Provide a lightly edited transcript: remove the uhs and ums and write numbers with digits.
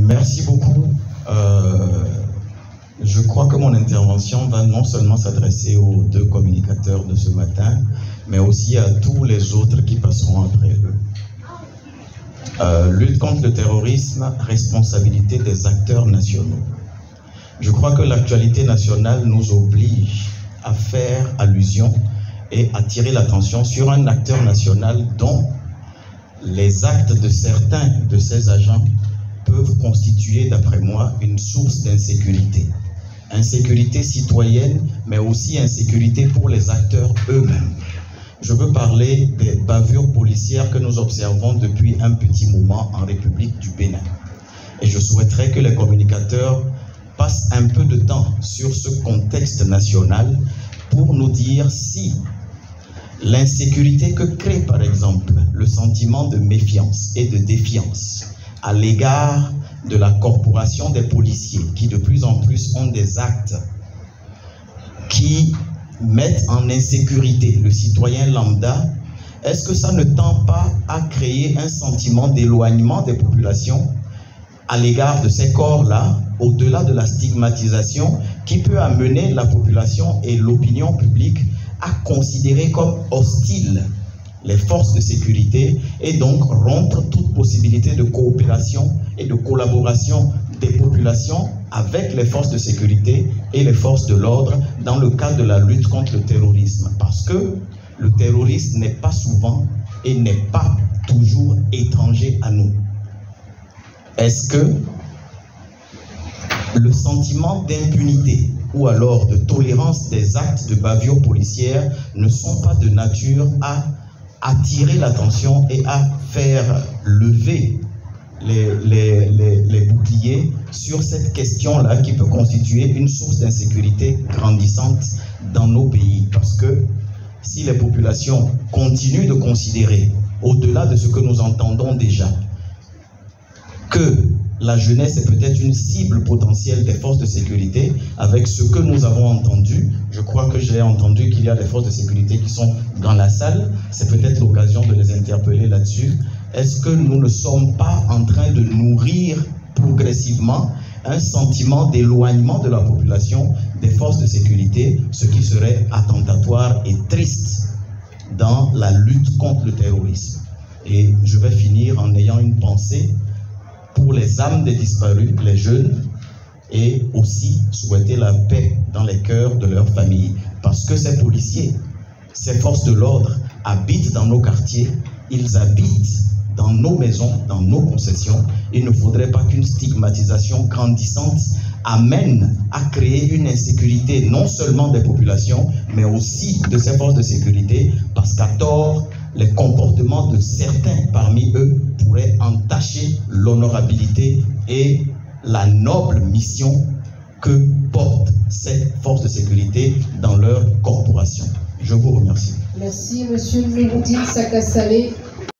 Merci beaucoup. Je crois que mon intervention va non seulement s'adresser aux deux communicateurs de ce matin, mais aussi à tous les autres qui passeront après eux. Lutte contre le terrorisme, responsabilité des acteurs nationaux. Je crois que l'actualité nationale nous oblige à faire allusion et attirer l'attention sur un acteur national dont les actes de certains de ces agents peuvent constituer, d'après moi, une source d'insécurité. Insécurité citoyenne, mais aussi insécurité pour les acteurs eux-mêmes. Je veux parler des bavures policières que nous observons depuis un petit moment en République du Bénin. Et je souhaiterais que les communicateurs passent un peu de temps sur ce contexte national pour nous dire si l'insécurité que crée par exemple le sentiment de méfiance et de défiance à l'égard de la corporation des policiers qui de plus en plus ont des actes qui mettent en insécurité le citoyen lambda, est-ce que ça ne tend pas à créer un sentiment d'éloignement des populations à l'égard de ces corps-là, au-delà de la stigmatisation qui peut amener la population et l'opinion publique à considérer comme hostiles les forces de sécurité et donc rompre toute possibilité de coopération et de collaboration des populations avec les forces de sécurité et les forces de l'ordre dans le cadre de la lutte contre le terrorisme. Parce que le terrorisme n'est pas souvent et n'est pas toujours étranger à nous. Est-ce que le sentiment d'impunité ou alors de tolérance des actes de bavure policière ne sont pas de nature à attirer l'attention et à faire lever les boucliers sur cette question-là qui peut constituer une source d'insécurité grandissante dans nos pays? Parce que si les populations continuent de considérer, au-delà de ce que nous entendons déjà, que la jeunesse est peut-être une cible potentielle des forces de sécurité, avec ce que nous avons entendu, je crois que j'ai entendu qu'il y a des forces de sécurité qui sont dans la salle, c'est peut-être l'occasion de les interpeller là-dessus. Est-ce que nous ne sommes pas en train de nourrir progressivement un sentiment d'éloignement de la population des forces de sécurité, ce qui serait attentatoire et triste dans la lutte contre le terrorisme? Et je vais finir en ayant une pensée pour les âmes des disparus, les jeunes, et aussi souhaiter la paix dans les cœurs de leurs familles. Parce que ces policiers, ces forces de l'ordre habitent dans nos quartiers, ils habitent dans nos maisons, dans nos concessions. Il ne faudrait pas qu'une stigmatisation grandissante amène à créer une insécurité non seulement des populations, mais aussi de ces forces de sécurité, parce qu'à tort, les comportements de certains parmi eux pourraient entacher l'honorabilité et la noble mission que portent ces forces de sécurité dans leur corporation. Je vous remercie. Merci, Monsieur Nouroudine Sakassale.